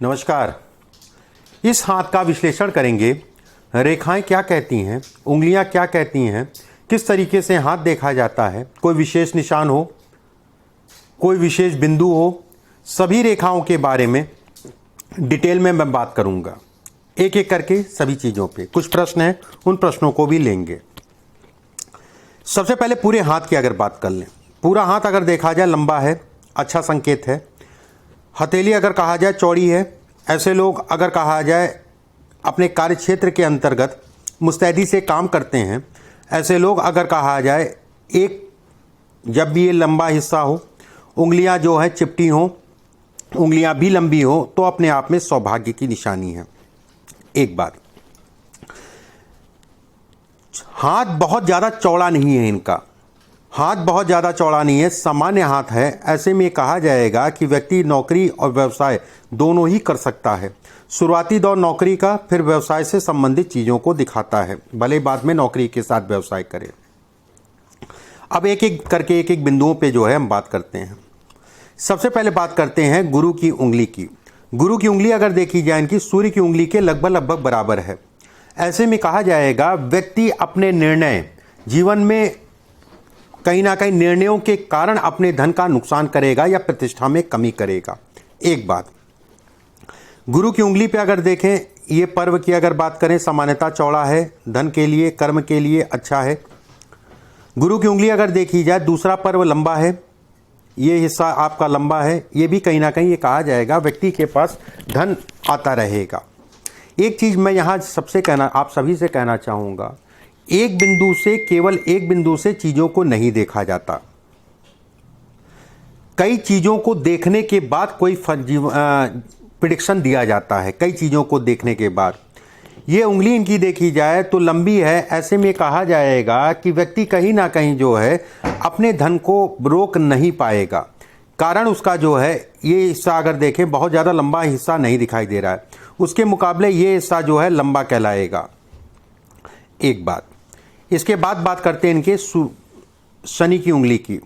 नमस्कार। इस हाथ का विश्लेषण करेंगे। रेखाएं क्या कहती हैं, उंगलियां क्या कहती हैं, किस तरीके से हाथ देखा जाता है, कोई विशेष निशान हो, कोई विशेष बिंदु हो, सभी रेखाओं के बारे में डिटेल में मैं बात करूंगा। एक एक करके सभी चीज़ों पे कुछ प्रश्न हैं, उन प्रश्नों को भी लेंगे। सबसे पहले पूरे हाथ की अगर बात कर लें, पूरा हाथ अगर देखा जाए लंबा है, अच्छा संकेत है। हथेली अगर कहा जाए चौड़ी है। ऐसे लोग अगर कहा जाए अपने कार्य क्षेत्र के अंतर्गत मुस्तैदी से काम करते हैं। ऐसे लोग अगर कहा जाए जब भी ये लंबा हिस्सा हो, उंगलियां जो है चिपटी हो, उंगलियां भी लंबी हो, तो अपने आप में सौभाग्य की निशानी है। एक बात, हाथ बहुत ज़्यादा चौड़ा नहीं है, इनका हाथ बहुत ज़्यादा चौड़ा नहीं है, सामान्य हाथ है। ऐसे में कहा जाएगा कि व्यक्ति नौकरी और व्यवसाय दोनों ही कर सकता है। शुरुआती दौर नौकरी का, फिर व्यवसाय से संबंधित चीज़ों को दिखाता है, भले बाद में नौकरी के साथ व्यवसाय करे। अब एक एक करके एक एक बिंदुओं पे जो है हम बात करते हैं। सबसे पहले बात करते हैं गुरु की उंगली की। गुरु की उंगली अगर देखी जाए इनकी सूर्य की उंगली के लगभग बराबर है। ऐसे में कहा जाएगा व्यक्ति अपने निर्णय जीवन में कहीं ना कहीं निर्णयों के कारण अपने धन का नुकसान करेगा या प्रतिष्ठा में कमी करेगा। एक बात, गुरु की उंगली पे अगर देखें, ये पर्व की अगर बात करें, सामान्यता चौड़ा है, धन के लिए कर्म के लिए अच्छा है। गुरु की उंगली अगर देखी जाए, दूसरा पर्व लंबा है, ये हिस्सा आपका लंबा है, ये भी कहीं ना कहीं ये कहा जाएगा व्यक्ति के पास धन आता रहेगा। एक चीज़ मैं यहाँ आप सभी से कहना चाहूँगा, एक बिंदु से, केवल एक बिंदु से चीज़ों को नहीं देखा जाता। कई चीज़ों को देखने के बाद कोई प्रेडिक्शन दिया जाता है। कई चीज़ों को देखने के बाद ये उंगली इनकी देखी जाए तो लंबी है। ऐसे में कहा जाएगा कि व्यक्ति कहीं ना कहीं जो है अपने धन को रोक नहीं पाएगा। कारण उसका जो है, ये हिस्सा अगर देखें बहुत ज़्यादा लंबा हिस्सा नहीं दिखाई दे रहा है, उसके मुकाबले ये हिस्सा जो है लंबा कहलाएगा। एक बात, इसके बाद बात करते हैं इनके शनि की उंगली की।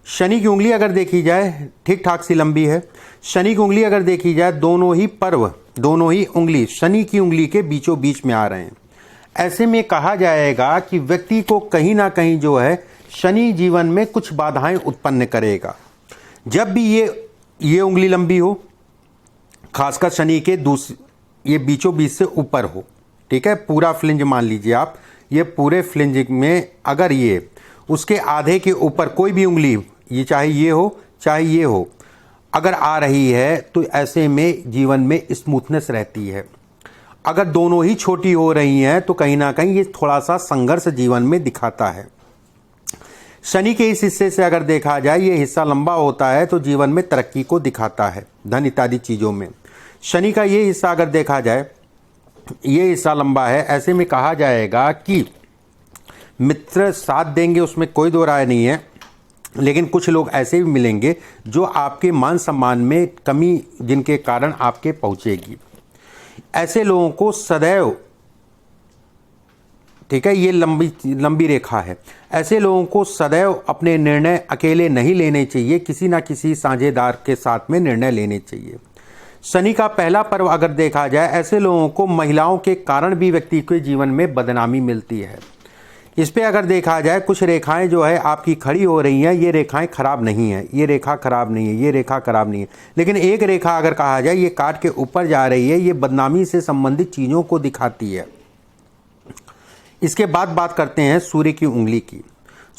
शनि की उंगली अगर देखी जाए ठीक ठाक सी लंबी है। शनि की उंगली अगर देखी जाए, दोनों ही पर्व, दोनों ही उंगली शनि की उंगली के बीचों बीच में आ रहे हैं। ऐसे में कहा जाएगा कि व्यक्ति को कहीं ना कहीं जो है शनि जीवन में कुछ बाधाएं उत्पन्न करेगा। जब भी ये उंगली लंबी हो, खासकर शनि के ये बीचों बीच से ऊपर हो, ठीक है, पूरा फ्लिंज मान लीजिए आप, ये पूरे फ्लिंज में अगर ये उसके आधे के ऊपर कोई भी उंगली, ये चाहे ये हो चाहे ये हो, अगर आ रही है तो ऐसे में जीवन में स्मूथनेस रहती है। अगर दोनों ही छोटी हो रही हैं तो कहीं ना कहीं ये थोड़ा सा संघर्ष जीवन में दिखाता है। शनि के इस हिस्से से अगर देखा जाए, ये हिस्सा लंबा होता है तो जीवन में तरक्की को दिखाता है, धन इत्यादि चीज़ों में। शनि का ये हिस्सा अगर देखा जाए, ये हिस्सा लंबा है। ऐसे में कहा जाएगा कि मित्र साथ देंगे, उसमें कोई दो राय नहीं है, लेकिन कुछ लोग ऐसे भी मिलेंगे जो आपके मान सम्मान में कमी, जिनके कारण आपके पहुंचेगी। ऐसे लोगों को सदैव, ठीक है, ये लंबी रेखा है, ऐसे लोगों को सदैव अपने निर्णय अकेले नहीं लेने चाहिए, किसी ना किसी साझेदार के साथ में निर्णय लेने चाहिए। शनि का पहला पर्व अगर देखा जाए, ऐसे लोगों को महिलाओं के कारण भी व्यक्ति के जीवन में बदनामी मिलती है। इस पे अगर देखा जाए, कुछ रेखाएं जो है आपकी खड़ी हो रही हैं, ये रेखाएं खराब नहीं है, ये रेखा खराब नहीं है, ये रेखा खराब नहीं है, लेकिन एक रेखा अगर कहा जाए ये काट के ऊपर जा रही है, ये बदनामी से संबंधित चीज़ों को दिखाती है। इसके बाद बात करते हैं सूर्य की उंगली की।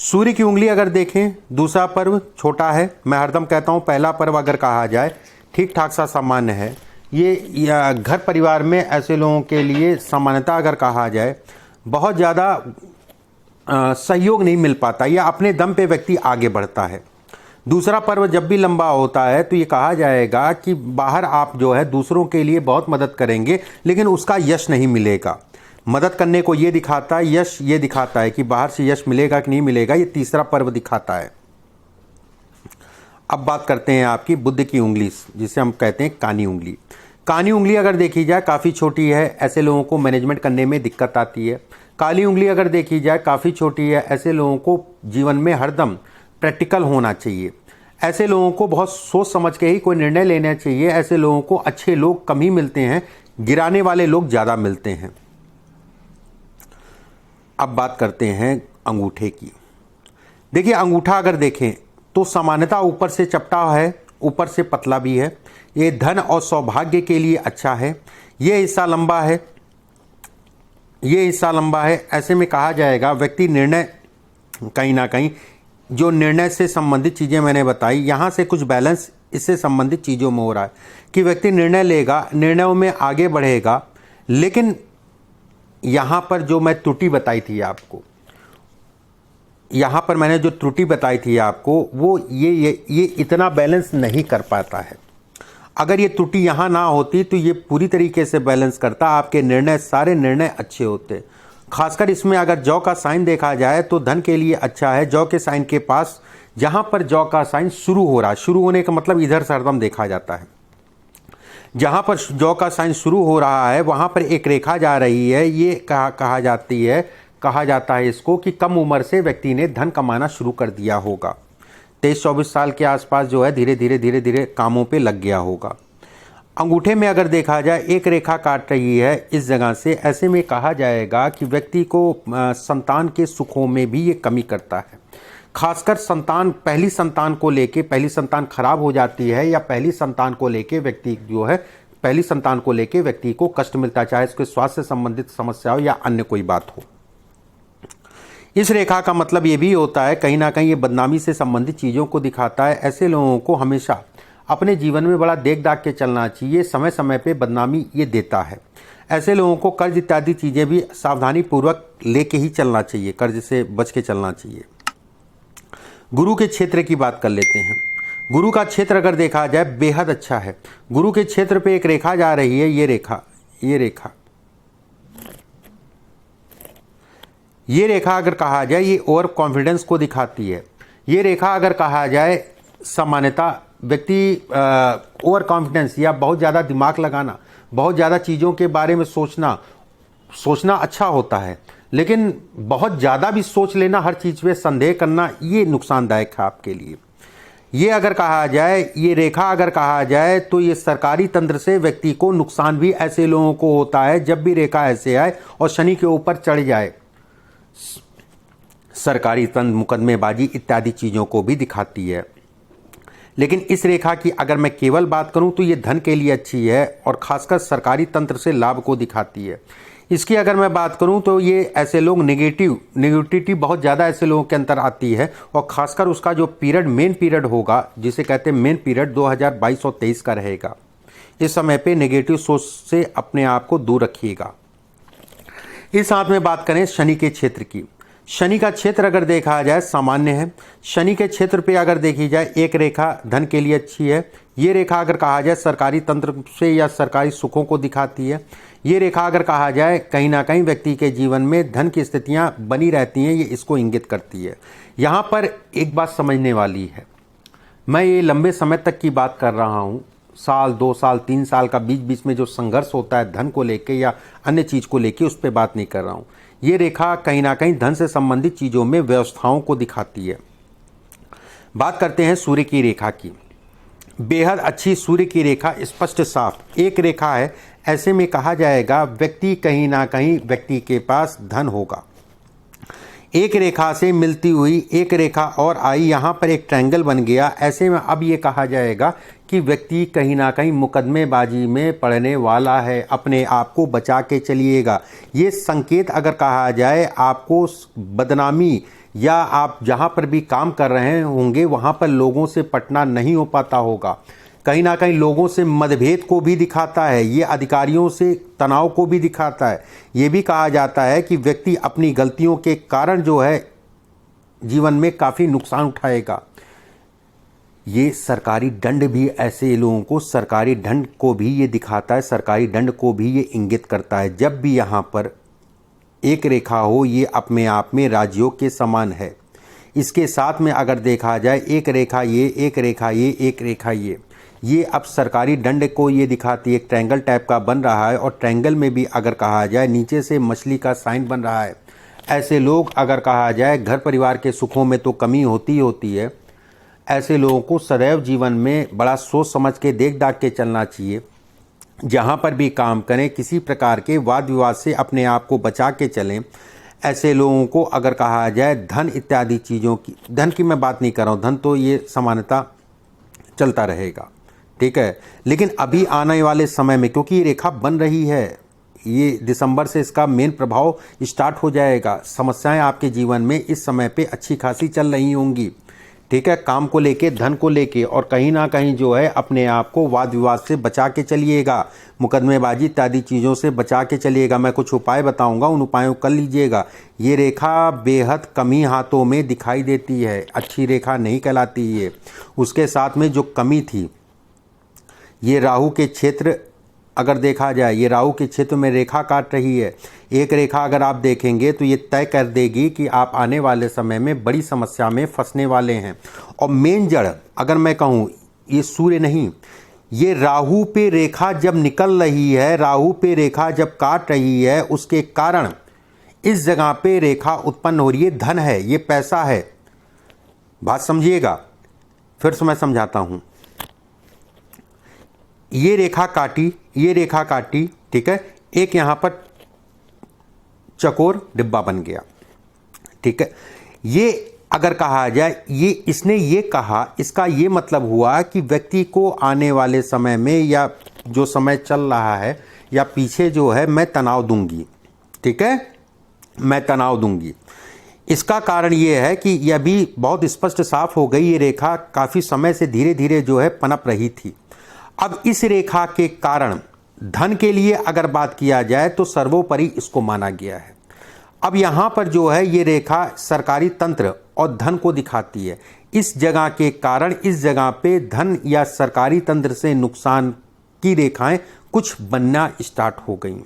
सूर्य की उंगली अगर देखें, दूसरा पर्व छोटा है। मैं हरदम कहता हूँ पहला पर्व अगर कहा जाए ठीक ठाक सा सामान्य है। ये घर परिवार में ऐसे लोगों के लिए सामान्यता अगर कहा जाए बहुत ज़्यादा सहयोग नहीं मिल पाता, या अपने दम पे व्यक्ति आगे बढ़ता है। दूसरा पर्व जब भी लंबा होता है तो ये कहा जाएगा कि बाहर आप जो है दूसरों के लिए बहुत मदद करेंगे, लेकिन उसका यश नहीं मिलेगा। मदद करने को ये दिखाता है, यश ये दिखाता है कि बाहर से यश मिलेगा कि नहीं मिलेगा, ये तीसरा पर्व दिखाता है। अब बात करते हैं आपकी बुध की उंगली, जिसे हम कहते हैं कानी उंगली। कानी उंगली अगर देखी जाए काफ़ी छोटी है, ऐसे लोगों को मैनेजमेंट करने में दिक्कत आती है। काली उंगली अगर देखी जाए काफ़ी छोटी है, ऐसे लोगों को जीवन में हरदम प्रैक्टिकल होना चाहिए। ऐसे लोगों को बहुत सोच समझ के ही कोई निर्णय लेना चाहिए। ऐसे लोगों को अच्छे लोग कम ही मिलते हैं, गिराने वाले लोग ज़्यादा मिलते हैं। अब बात करते हैं अंगूठे की। देखिए, अंगूठा अगर देखें तो सामान्यतः ऊपर से चपटा है, ऊपर से पतला भी है। ये धन और सौभाग्य के लिए अच्छा है। ये हिस्सा लंबा है, ये हिस्सा लंबा है। ऐसे में कहा जाएगा व्यक्ति निर्णय कहीं ना कहीं, जो निर्णय से संबंधित चीज़ें मैंने बताई, यहाँ से कुछ बैलेंस इससे संबंधित चीज़ों में हो रहा है कि व्यक्ति निर्णय लेगा, निर्णयों में आगे बढ़ेगा। लेकिन यहाँ पर जो मैं त्रुटि बताई थी आपको, यहाँ पर मैंने जो त्रुटि बताई थी आपको, वो ये इतना बैलेंस नहीं कर पाता है। अगर ये त्रुटि यहाँ ना होती तो ये पूरी तरीके से बैलेंस करता, आपके निर्णय, सारे निर्णय अच्छे होते। खासकर इसमें अगर जौ का साइन देखा जाए तो धन के लिए अच्छा है। जौ के साइन के पास जहाँ पर जौ का साइन शुरू हो रहा है, शुरू होने का मतलब इधर सरदम देखा जाता है, जहाँ पर जौ का साइन शुरू हो रहा है वहाँ पर एक रेखा जा रही है। ये कहा जाता है इसको कि कम उम्र से व्यक्ति ने धन कमाना शुरू कर दिया होगा। 23-24 साल के आसपास जो है धीरे धीरे कामों पे लग गया होगा। अंगूठे में अगर देखा जाए एक रेखा काट रही है इस जगह से, ऐसे में कहा जाएगा कि व्यक्ति को संतान के सुखों में भी ये कमी करता है। खासकर संतान, पहली संतान को लेके, पहली संतान खराब हो जाती है या पहली संतान को लेके व्यक्ति जो है, पहली संतान को लेके व्यक्ति को कष्ट मिलता है, चाहे इसके स्वास्थ्य से संबंधित समस्या हो या अन्य कोई बात हो। इस रेखा का मतलब ये भी होता है कहीं ना कहीं ये बदनामी से संबंधित चीज़ों को दिखाता है। ऐसे लोगों को हमेशा अपने जीवन में बड़ा देख दाख के चलना चाहिए, समय समय पे बदनामी ये देता है। ऐसे लोगों को कर्ज इत्यादि चीज़ें भी सावधानी पूर्वक लेके ही चलना चाहिए, कर्ज से बच के चलना चाहिए। गुरु के क्षेत्र की बात कर लेते हैं। गुरु का क्षेत्र अगर देखा जाए बेहद अच्छा है। गुरु के क्षेत्र पे एक रेखा जा रही है, ये रेखा अगर कहा जाए ये ओवर कॉन्फिडेंस को दिखाती है। ये रेखा अगर कहा जाए सामान्यतः व्यक्ति ओवर कॉन्फिडेंस या बहुत ज़्यादा दिमाग लगाना, बहुत ज़्यादा चीज़ों के बारे में सोचना अच्छा होता है, लेकिन बहुत ज़्यादा भी सोच लेना, हर चीज़ पे संदेह करना, ये नुकसानदायक है आपके लिए। ये अगर कहा जाए, ये रेखा अगर कहा जाए तो ये सरकारी तंत्र से व्यक्ति को नुकसान भी ऐसे लोगों को होता है जब भी रेखा ऐसे आए और शनि के ऊपर चढ़ जाए। सरकारी तंत्र, मुकदमेबाजी इत्यादि चीज़ों को भी दिखाती है। लेकिन इस रेखा की अगर मैं केवल बात करूं तो ये धन के लिए अच्छी है और खासकर सरकारी तंत्र से लाभ को दिखाती है। इसकी अगर मैं बात करूं तो ये ऐसे लोग नेगेटिविटी बहुत ज़्यादा ऐसे लोगों के अंदर आती है और खासकर उसका जो पीरियड, मेन पीरियड होगा, जिसे कहते हैं मेन पीरियड, 2022 और 23 का रहेगा। इस समय पे नेगेटिव सोच से अपने आप को दूर रखिएगा। इस साथ में बात करें शनि के क्षेत्र की। शनि का क्षेत्र अगर देखा जाए सामान्य है। शनि के क्षेत्र पे अगर देखी जाए एक रेखा धन के लिए अच्छी है। ये रेखा अगर कहा जाए सरकारी तंत्र से या सरकारी सुखों को दिखाती है। ये रेखा अगर कहा जाए कहीं ना कहीं व्यक्ति के जीवन में धन की स्थितियां बनी रहती हैं, ये इसको इंगित करती है। यहाँ पर एक बात समझने वाली है, मैं ये लंबे समय तक की बात कर रहा हूँ, साल, 2 साल, 3 साल का बीच बीच में जो संघर्ष होता है धन को लेके या अन्य चीज़ को लेके, उस पर बात नहीं कर रहा हूँ। ये रेखा कहीं ना कहीं धन से संबंधित चीज़ों में व्यवस्थाओं को दिखाती है। बात करते हैं सूर्य की रेखा की। बेहद अच्छी सूर्य की रेखा, स्पष्ट साफ एक रेखा है। ऐसे में कहा जाएगा व्यक्ति कहीं ना कहीं व्यक्ति के पास धन होगा। एक रेखा से मिलती हुई एक रेखा और आई, यहाँ पर एक ट्रायंगल बन गया। ऐसे में अब ये कहा जाएगा कि व्यक्ति कहीं ना कहीं मुकदमेबाजी में पड़ने वाला है, अपने आप को बचा के चलिएगा। ये संकेत अगर कहा जाए आपको बदनामी या आप जहाँ पर भी काम कर रहे होंगे वहाँ पर लोगों से पटना नहीं हो पाता होगा, कहीं ना कहीं लोगों से मतभेद को भी दिखाता है, ये अधिकारियों से तनाव को भी दिखाता है। ये भी कहा जाता है कि व्यक्ति अपनी गलतियों के कारण जो है जीवन में काफ़ी नुकसान उठाएगा। ये सरकारी दंड भी ऐसे लोगों को, सरकारी दंड को भी ये दिखाता है, सरकारी दंड को भी ये इंगित करता है। जब भी यहाँ पर एक रेखा हो, ये अपने आप में राजयोग के समान है। इसके साथ में अगर देखा जाए एक रेखा ये, एक रेखा ये, एक रेखा ये अब सरकारी दंड को ये दिखाती है। एक ट्रायंगल टाइप का बन रहा है और ट्रायंगल में भी अगर कहा जाए नीचे से मछली का साइन बन रहा है। ऐसे लोग अगर कहा जाए घर परिवार के सुखों में तो कमी होती है, ऐसे लोगों को सदैव जीवन में बड़ा सोच समझ के देख दाख के चलना चाहिए। जहाँ पर भी काम करें किसी प्रकार के वाद विवाद से अपने आप को बचा के चलें। ऐसे लोगों को अगर कहा जाए धन इत्यादि चीज़ों की, धन की मैं बात नहीं कर रहा हूँ, धन तो ये सामान्यतः चलता रहेगा, ठीक है, लेकिन अभी आने वाले समय में क्योंकि ये रेखा बन रही है, ये दिसंबर से इसका मेन प्रभाव स्टार्ट हो जाएगा। समस्याएं आपके जीवन में इस समय पे अच्छी खासी चल रही होंगी, ठीक है, काम को लेके, धन को लेके, और कहीं ना कहीं जो है अपने आप को वाद विवाद से बचा के चलिएगा, मुकदमेबाजी इत्यादि चीज़ों से बचा के चलिएगा। मैं कुछ उपाय बताऊंगा, उन उपायों कर लीजिएगा। ये रेखा बेहद कम ही हाथों में दिखाई देती है, अच्छी रेखा नहीं कहलाती ये। उसके साथ में जो कमी थी, ये राहु के क्षेत्र अगर देखा जाए, ये राहु के क्षेत्र में रेखा काट रही है। एक रेखा अगर आप देखेंगे तो ये तय कर देगी कि आप आने वाले समय में बड़ी समस्या में फंसने वाले हैं। और मेन जड़ अगर मैं कहूँ, ये सूर्य नहीं, ये राहु पे रेखा जब निकल रही है, राहु पे रेखा जब काट रही है, उसके कारण इस जगह पे रेखा उत्पन्न हो रही है। धन है, ये पैसा है, बात समझिएगा, फिर से मैं समझाता हूँ। ये रेखा काटी, ये रेखा काटी, ठीक है, एक यहां पर चकोर डिब्बा बन गया, ठीक है। ये अगर कहा जाए, ये इसने ये कहा, इसका ये मतलब हुआ कि व्यक्ति को आने वाले समय में या जो समय चल रहा है या पीछे जो है, मैं तनाव दूंगी, ठीक है, मैं तनाव दूंगी। इसका कारण ये है कि यह भी बहुत स्पष्ट साफ हो गई, ये रेखा काफी समय से धीरे धीरे जो है पनप रही थी। अब इस रेखा के कारण धन के लिए अगर बात किया जाए तो सर्वोपरि इसको माना गया है। अब यहाँ पर जो है ये रेखा सरकारी तंत्र और धन को दिखाती है। इस जगह के कारण इस जगह पे धन या सरकारी तंत्र से नुकसान की रेखाएं कुछ बनना स्टार्ट हो गई।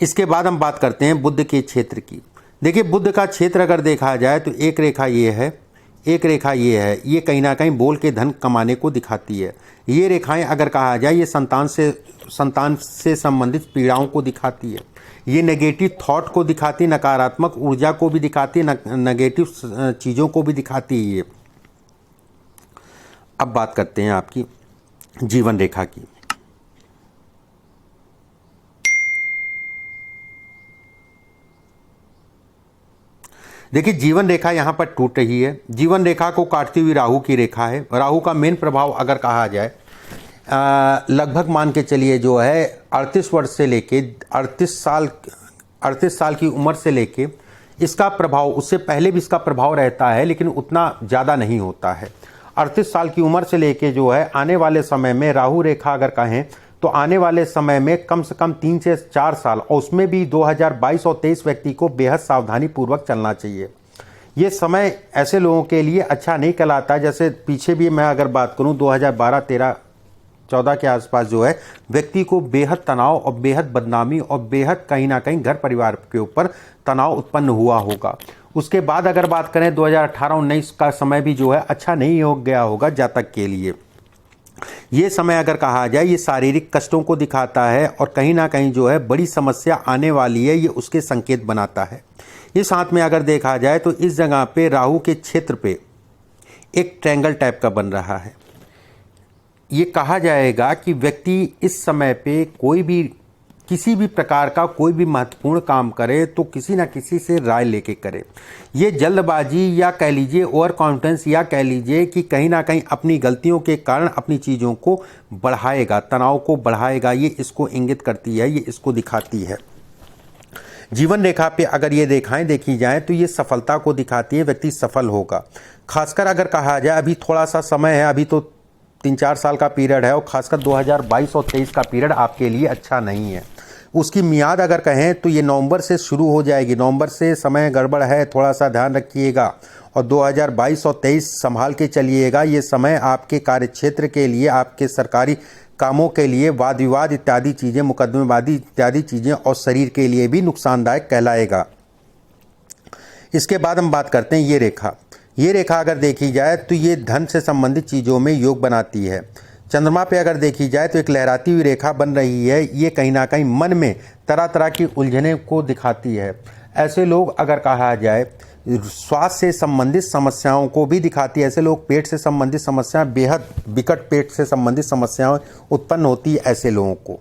इसके बाद हम बात करते हैं बुध के क्षेत्र की। देखिए, बुध का क्षेत्र अगर देखा जाए तो एक रेखा ये है, एक रेखा ये है, ये कहीं ना कहीं बोल के धन कमाने को दिखाती है। ये रेखाएं अगर कहा जाए, ये संतान से संबंधित पीड़ाओं को दिखाती है। ये नेगेटिव थॉट को दिखाती, नकारात्मक ऊर्जा को भी दिखाती, नेगेटिव चीज़ों को भी दिखाती है ये। अब बात करते हैं आपकी जीवन रेखा की। देखिए, जीवन रेखा यहाँ पर टूट रही है। जीवन रेखा को काटती हुई राहु की रेखा है। राहु का मेन प्रभाव अगर कहा जाए, लगभग मान के चलिए जो है 38 वर्ष से लेके 38 साल की उम्र से लेके इसका प्रभाव, उससे पहले भी इसका प्रभाव रहता है लेकिन उतना ज़्यादा नहीं होता है। 38 साल की उम्र से लेके जो है आने वाले समय में राहु रेखा अगर कहें तो आने वाले समय में कम से कम 3 से 4 साल, और उसमें भी 2022 और 23 व्यक्ति को बेहद सावधानी पूर्वक चलना चाहिए। ये समय ऐसे लोगों के लिए अच्छा नहीं कहलाता। जैसे पीछे भी मैं अगर बात करूं 2012, 13, 14 के आसपास जो है व्यक्ति को बेहद तनाव और बेहद बदनामी और बेहद कहीं ना कहीं घर परिवार के ऊपर तनाव उत्पन्न हुआ होगा। उसके बाद अगर बात करें 2018-19 का समय भी जो है अच्छा नहीं हो गया होगा जातक के लिए। ये समय अगर कहा जाए ये शारीरिक कष्टों को दिखाता है और कहीं ना कहीं जो है बड़ी समस्या आने वाली है, ये उसके संकेत बनाता है। इस हाथ में अगर देखा जाए तो इस जगह पे राहु के क्षेत्र पे एक ट्रायंगल टाइप का बन रहा है। ये कहा जाएगा कि व्यक्ति इस समय पे कोई भी किसी भी प्रकार का कोई भी महत्वपूर्ण काम करे तो किसी ना किसी से राय लेके करे। ये जल्दबाजी या कह लीजिए ओवर कॉन्फिडेंस या कह लीजिए कि कहीं ना कहीं अपनी गलतियों के कारण अपनी चीज़ों को बढ़ाएगा, तनाव को बढ़ाएगा। ये इसको इंगित करती है, ये इसको दिखाती है। जीवन रेखा पे अगर ये रेखाएं देखी जाए तो ये सफलता को दिखाती है, व्यक्ति सफल होगा। खासकर अगर कहा जाए अभी थोड़ा सा समय है, अभी तो 3-4 साल का पीरियड है और खासकर 2022 और 23 का पीरियड आपके लिए अच्छा नहीं है। उसकी मियाद अगर कहें तो ये नवंबर से शुरू हो जाएगी। नवंबर से समय गड़बड़ है, थोड़ा सा ध्यान रखिएगा और 2022 और 23 संभाल के चलिएगा। ये समय आपके कार्यक्षेत्र के लिए, आपके सरकारी कामों के लिए, वाद विवाद इत्यादि चीज़ें, मुकदमेबाजी इत्यादि चीज़ें और शरीर के लिए भी नुकसानदायक कहलाएगा। इसके बाद हम बात करते हैं ये रेखा। ये रेखा अगर देखी जाए तो ये धन से संबंधित चीज़ों में योग बनाती है। चंद्रमा पे अगर देखी जाए तो एक लहराती हुई रेखा बन रही है। ये कहीं ना कहीं मन में तरह तरह की उलझने को दिखाती है। ऐसे लोग अगर कहा जाए स्वास्थ्य से संबंधित समस्याओं को भी दिखाती है। ऐसे लोग पेट से संबंधित समस्याएं, बेहद विकट पेट से संबंधित समस्याएं उत्पन्न होती है ऐसे लोगों को।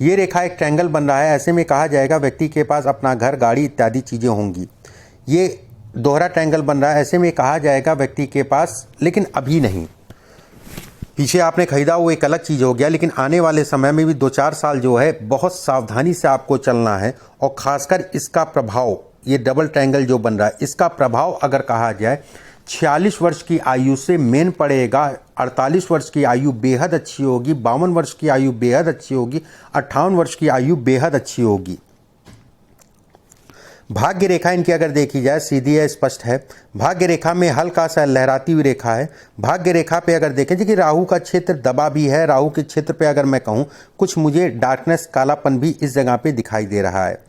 ये रेखा एक ट्रायंगल बन रहा है, ऐसे में कहा जाएगा व्यक्ति के पास अपना घर, गाड़ी इत्यादि चीज़ें होंगी। ये दोहरा ट्रायंगल बन रहा है, ऐसे में कहा जाएगा व्यक्ति के पास, लेकिन अभी नहीं, पीछे आपने खरीदा वो एक अलग चीज़ हो गया, लेकिन आने वाले समय में भी 2-4 साल जो है बहुत सावधानी से आपको चलना है। और ख़ासकर इसका प्रभाव, ये डबल ट्रायंगल जो बन रहा है, इसका प्रभाव अगर कहा जाए 46 वर्ष की आयु से मेन पड़ेगा। 48 वर्ष की आयु बेहद अच्छी होगी, 52 वर्ष की आयु बेहद अच्छी होगी, 58 वर्ष की आयु बेहद अच्छी होगी। भाग्य रेखा इनकी अगर देखी जाए सीधी है, स्पष्ट है। भाग्य रेखा में हल्का सा लहराती हुई रेखा है। भाग्य रेखा पे अगर देखें कि राहु का क्षेत्र दबा भी है, राहु के क्षेत्र पे अगर मैं कहूँ कुछ मुझे डार्कनेस, कालापन भी इस जगह पे दिखाई दे रहा है।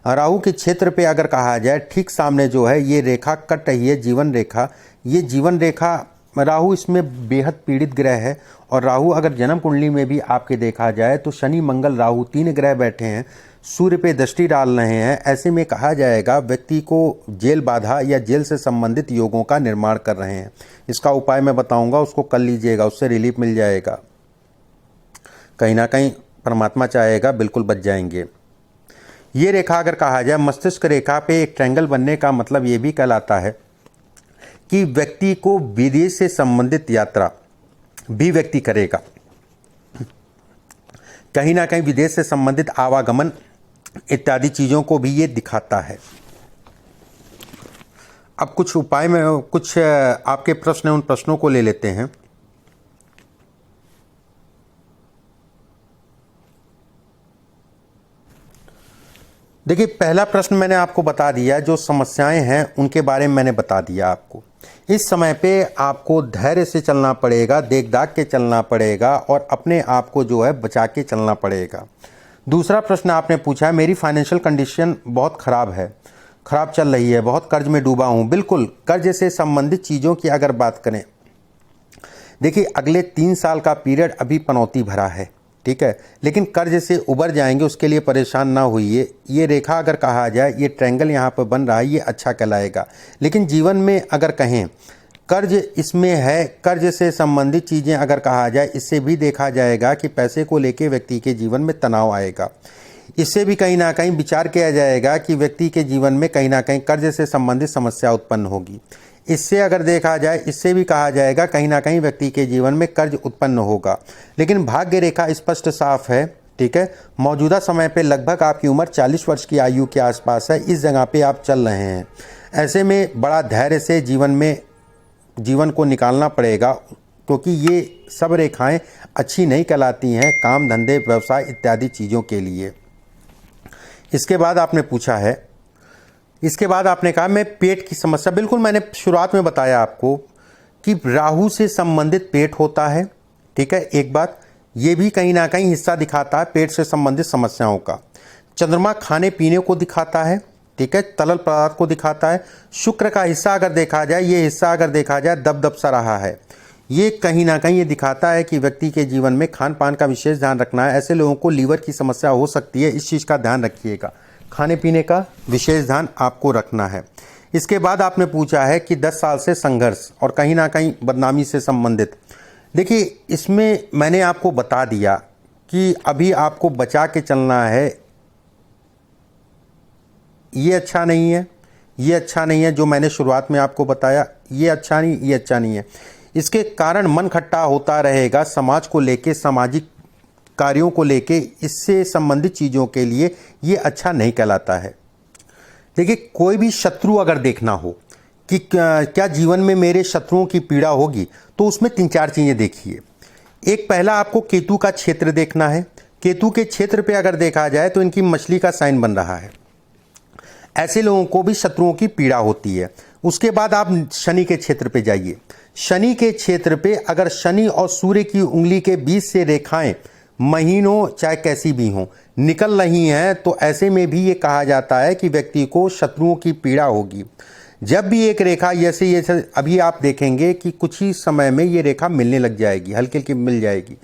राहु के क्षेत्र पे अगर कहा जाए ठीक सामने जो है ये रेखा कट रही है, जीवन रेखा। ये जीवन रेखा, राहु इसमें बेहद पीड़ित ग्रह है। और राहु अगर जन्म कुंडली में भी आपके देखा जाए तो शनि, मंगल, राहु 3 ग्रह बैठे हैं, सूर्य पे दृष्टि डाल रहे हैं। ऐसे में कहा जाएगा व्यक्ति को जेल बाधा या जेल से संबंधित योगों का निर्माण कर रहे हैं। इसका उपाय मैं बताऊंगा, उसको कर लीजिएगा, उससे रिलीफ मिल जाएगा। कहीं ना कहीं परमात्मा चाहेगा बिल्कुल बच जाएंगे। ये रेखा अगर कहा जाए मस्तिष्क रेखा पे एक ट्रायंगल बनने का मतलब ये भी कहलाता है कि व्यक्ति को विदेश से संबंधित यात्रा भी व्यक्ति करेगा। कहीं ना कहीं विदेश से संबंधित आवागमन इत्यादि चीज़ों को भी ये दिखाता है। अब कुछ उपाय में कुछ आपके प्रश्न हैं, उन प्रश्नों को ले लेते हैं। देखिए, पहला प्रश्न मैंने आपको बता दिया, जो समस्याएं हैं उनके बारे में मैंने बता दिया आपको। इस समय पे आपको धैर्य से चलना पड़ेगा, देख दाख के चलना पड़ेगा और अपने आप को जो है बचा के चलना पड़ेगा। दूसरा प्रश्न आपने पूछा है मेरी फाइनेंशियल कंडीशन बहुत ख़राब है, ख़राब चल रही है, बहुत कर्ज में डूबा हूँ। बिल्कुल, कर्ज से संबंधित चीज़ों की अगर बात करें, देखिए अगले 3 साल का पीरियड अभी पनौती भरा है, ठीक है, लेकिन कर्ज से उबर जाएंगे, उसके लिए परेशान ना होइए। ये रेखा अगर कहा जाए, ये ट्रायंगल यहाँ पर बन रहा है, ये अच्छा कहलाएगा। लेकिन जीवन में अगर कहें कर्ज इसमें है, कर्ज से संबंधित चीज़ें अगर कहा जाए, इससे भी देखा जाएगा कि पैसे को लेके व्यक्ति के जीवन में तनाव आएगा। इससे भी कहीं ना कहीं विचार किया जाएगा कि व्यक्ति के जीवन में कहीं ना कहीं कर्ज से संबंधित समस्या उत्पन्न होगी। इससे अगर देखा जाए, इससे भी कहा जाएगा कहीं ना कहीं व्यक्ति के जीवन में कर्ज उत्पन्न होगा। लेकिन भाग्य रेखा स्पष्ट साफ है, ठीक है। मौजूदा समय पे लगभग आपकी उम्र 40 वर्ष की आयु के आसपास है, इस जगह पे आप चल रहे हैं। ऐसे में बड़ा धैर्य से जीवन को निकालना पड़ेगा, क्योंकि ये सब रेखाएं अच्छी नहीं कहलाती हैं काम, धंधे, व्यवसाय इत्यादि चीज़ों के लिए। इसके बाद आपने पूछा है, इसके बाद आपने कहा मैं पेट की समस्या, बिल्कुल मैंने शुरुआत में बताया आपको कि राहु से संबंधित पेट होता है, ठीक है। एक बात ये भी कहीं ना कहीं हिस्सा दिखाता है पेट से संबंधित समस्याओं का। चंद्रमा खाने पीने को दिखाता है, ठीक है, तरल पदार्थ को दिखाता है। शुक्र का हिस्सा अगर देखा जाए, ये हिस्सा अगर देखा जाए दब सा रहा है, ये कहीं ना कहीं ये दिखाता है कि व्यक्ति के जीवन में खान पान का विशेष ध्यान रखना है। ऐसे लोगों को लीवर की समस्या हो सकती है, इस चीज़ का ध्यान रखिएगा, खाने पीने का विशेष ध्यान आपको रखना है। इसके बाद आपने पूछा है कि 10 साल से संघर्ष और कहीं ना कहीं बदनामी से संबंधित। देखिए, इसमें मैंने आपको बता दिया कि अभी आपको बचा के चलना है। ये अच्छा नहीं है, ये अच्छा नहीं है, जो मैंने शुरुआत में आपको बताया, ये अच्छा नहीं, ये अच्छा नहीं है। इसके कारण मन खट्टा होता रहेगा समाज को लेके, सामाजिक कार्यों को लेके, इससे संबंधित चीज़ों के लिए ये अच्छा नहीं कहलाता है। देखिए, कोई भी शत्रु अगर देखना हो कि क्या जीवन में मेरे शत्रुओं की पीड़ा होगी, तो उसमें 3-4 चीज़ें देखिए। एक, पहला आपको केतु का क्षेत्र देखना है। केतु के क्षेत्र पे अगर देखा जाए तो इनकी मछली का साइन बन रहा है, ऐसे लोगों को भी शत्रुओं की पीड़ा होती है। उसके बाद आप शनि के क्षेत्र पे जाइए। शनि के क्षेत्र पे अगर शनि और सूर्य की उंगली के बीच से रेखाएं महीनों चाहे कैसी भी हों निकल रही हैं, तो ऐसे में भी ये कहा जाता है कि व्यक्ति को शत्रुओं की पीड़ा होगी। जब भी एक रेखा जैसे अभी आप देखेंगे कि कुछ ही समय में ये रेखा मिलने लग जाएगी, हल्की हल्की मिल जाएगी।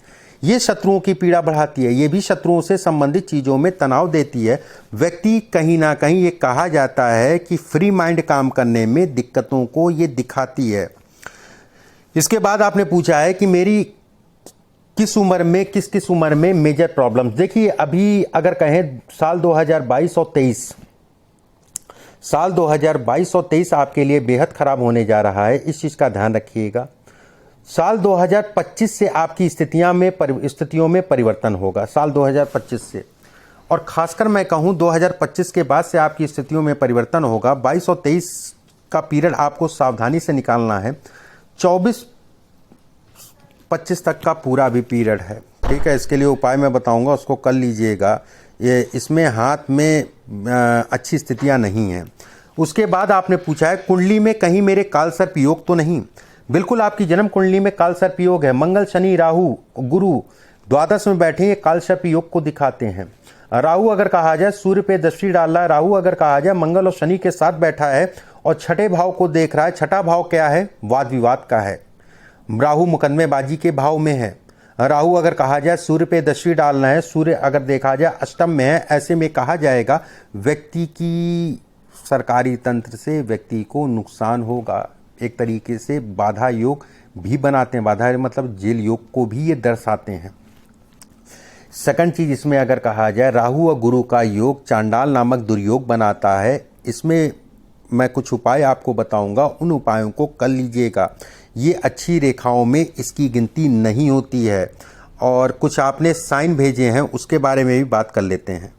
ये शत्रुओं की पीड़ा बढ़ाती है, ये भी शत्रुओं से संबंधित चीज़ों में तनाव देती है। व्यक्ति कहीं ना कहीं ये कहा जाता है कि फ्री माइंड काम करने में दिक्कतों को ये दिखाती है। इसके बाद आपने पूछा है कि मेरी किस उम्र में किस उम्र में मेजर प्रॉब्लम्स। देखिए अभी अगर कहें साल 2022 और 23, साल 2022 और 23 आपके लिए बेहद खराब होने जा रहा है, इस चीज़ का ध्यान रखिएगा। साल 2025 से आपकी स्थितियों में परिवर्तन होगा, साल 2025 से, और खासकर मैं कहूं 2025 के बाद से आपकी स्थितियों में परिवर्तन होगा। 22 और 23 का पीरियड आपको सावधानी से निकालना है। 24-25 तक का पूरा भी पीरियड है, ठीक है। इसके लिए उपाय मैं बताऊंगा, उसको कर लीजिएगा। ये इसमें हाथ में अच्छी स्थितियां नहीं हैं। उसके बाद आपने पूछा है कुंडली में कहीं मेरे कालसर्प योग तो नहीं। बिल्कुल आपकी जन्म कुंडली में कालसर्प योग है। मंगल, शनि, राहु, गुरु द्वादश में बैठे ये कालसर्प योग को दिखाते हैं। राहु अगर कहा जाए सूर्य पे दृष्टि डाल रहा है, राहु अगर कहा जाए मंगल और शनि के साथ बैठा है और छठे भाव को देख रहा है। छठा भाव क्या है? वाद विवाद का है। राहु मुकदमेबाजी के भाव में है। राहु अगर कहा जाए सूर्य पे दृष्टि डालना है, सूर्य अगर देखा जाए अष्टम में है, ऐसे में कहा जाएगा व्यक्ति की सरकारी तंत्र से व्यक्ति को नुकसान होगा। एक तरीके से बाधा योग भी बनाते हैं, बाधा मतलब जेल योग को भी ये दर्शाते हैं। सेकंड चीज इसमें अगर कहा जाए राहु और गुरु का योग चांडाल नामक दुर्योग बनाता है। इसमें मैं कुछ उपाय आपको बताऊंगा, उन उपायों को कर लीजिएगा। ये अच्छी रेखाओं में इसकी गिनती नहीं होती है। और कुछ आपने साइन भेजे हैं उसके बारे में भी बात कर लेते हैं।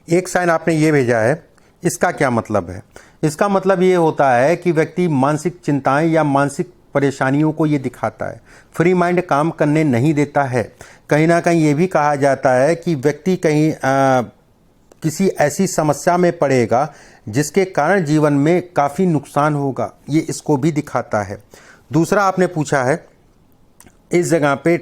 एक साइन आपने ये भेजा है, इसका क्या मतलब है? इसका मतलब ये होता है कि व्यक्ति मानसिक चिंताएं या मानसिक परेशानियों को ये दिखाता है, फ्री माइंड काम करने नहीं देता है। कहीं ना कहीं ये भी कहा जाता है कि व्यक्ति कहीं किसी ऐसी समस्या में पड़ेगा जिसके कारण जीवन में काफ़ी नुकसान होगा, ये इसको भी दिखाता है। दूसरा आपने पूछा है इस जगह पे,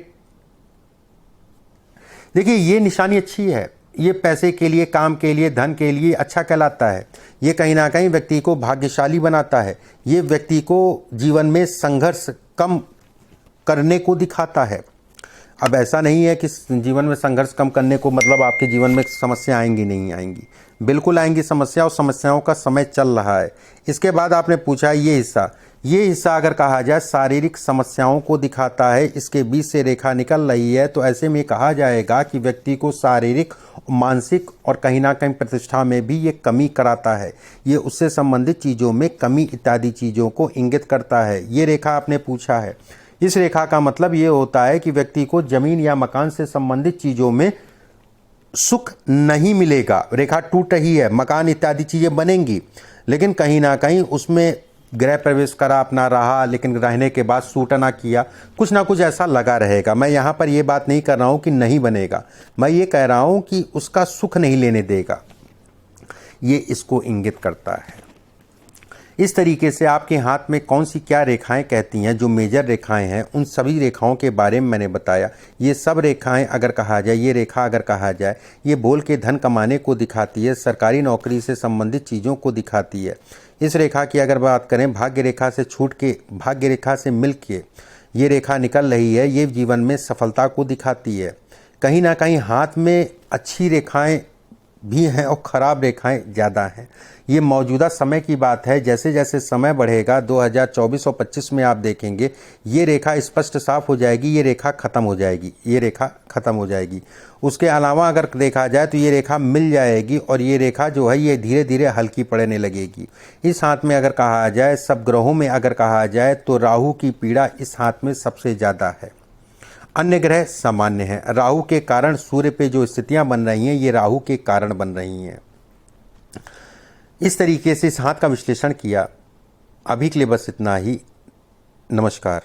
देखिए ये निशानी अच्छी है, ये पैसे के लिए, काम के लिए, धन के लिए अच्छा कहलाता है। ये कहीं ना कहीं व्यक्ति को भाग्यशाली बनाता है। ये व्यक्ति को जीवन में संघर्ष कम करने को दिखाता है। अब ऐसा नहीं है कि जीवन में संघर्ष कम करने को मतलब आपके जीवन में समस्या आएंगी, नहीं आएंगी, बिल्कुल आएंगी समस्या, और समस्याओं का समय चल रहा है। इसके बाद आपने पूछा ये हिस्सा अगर कहा जाए शारीरिक समस्याओं को दिखाता है, इसके बीच से रेखा निकल रही है, तो ऐसे में कहा जाएगा कि व्यक्ति को शारीरिक, मानसिक और कहीं ना कहीं प्रतिष्ठा में भी ये कमी कराता है। ये उससे संबंधित चीज़ों में कमी इत्यादि चीज़ों को इंगित करता है। ये रेखा आपने पूछा है। इस रेखा का मतलब ये होता है कि व्यक्ति को जमीन या मकान से संबंधित चीज़ों में सुख नहीं मिलेगा। रेखा टूट रही है, मकान इत्यादि चीज़ें बनेंगी, लेकिन कहीं ना कहीं उसमें गृह प्रवेश करा अपना रहा, लेकिन रहने के बाद सूट ना किया, कुछ ना कुछ ऐसा लगा रहेगा। मैं यहाँ पर ये बात नहीं कर रहा हूँ कि नहीं बनेगा, मैं ये कह रहा हूँ कि उसका सुख नहीं लेने देगा, ये इसको इंगित करता है। इस तरीके से आपके हाथ में कौन सी क्या रेखाएं कहती हैं, जो मेजर रेखाएं हैं, उन सभी रेखाओं के बारे में मैंने बताया। ये सब रेखाएं अगर कहा जाए, ये रेखा अगर कहा जाए, ये बोल के धन कमाने को दिखाती है, सरकारी नौकरी से संबंधित चीज़ों को दिखाती है। इस रेखा की अगर बात करें, भाग्य रेखा से छूट के भाग्य रेखा से मिल के ये रेखा निकल रही है, ये जीवन में सफलता को दिखाती है। कहीं ना कहीं हाथ में अच्छी रेखाएं भी हैं और ख़राब रेखाएं ज़्यादा हैं। ये मौजूदा समय की बात है। जैसे जैसे समय बढ़ेगा 2024 और 25 में आप देखेंगे ये रेखा स्पष्ट साफ हो जाएगी, ये रेखा ख़त्म हो जाएगी, ये रेखा ख़त्म हो जाएगी। उसके अलावा अगर देखा जाए तो ये रेखा मिल जाएगी, और ये रेखा जो है ये धीरे धीरे हल्की पड़ने लगेगी। इस हाथ में अगर कहा जाए, सब ग्रहों में अगर कहा जाए, तो राहु की पीड़ा इस हाथ में सबसे ज़्यादा है। अन्य ग्रह सामान्य हैं। राहु के कारण सूर्य पे जो स्थितियां बन रही हैं, ये राहु के कारण बन रही हैं। इस तरीके से इस हाथ का विश्लेषण किया। अभी के लिए बस इतना ही। नमस्कार।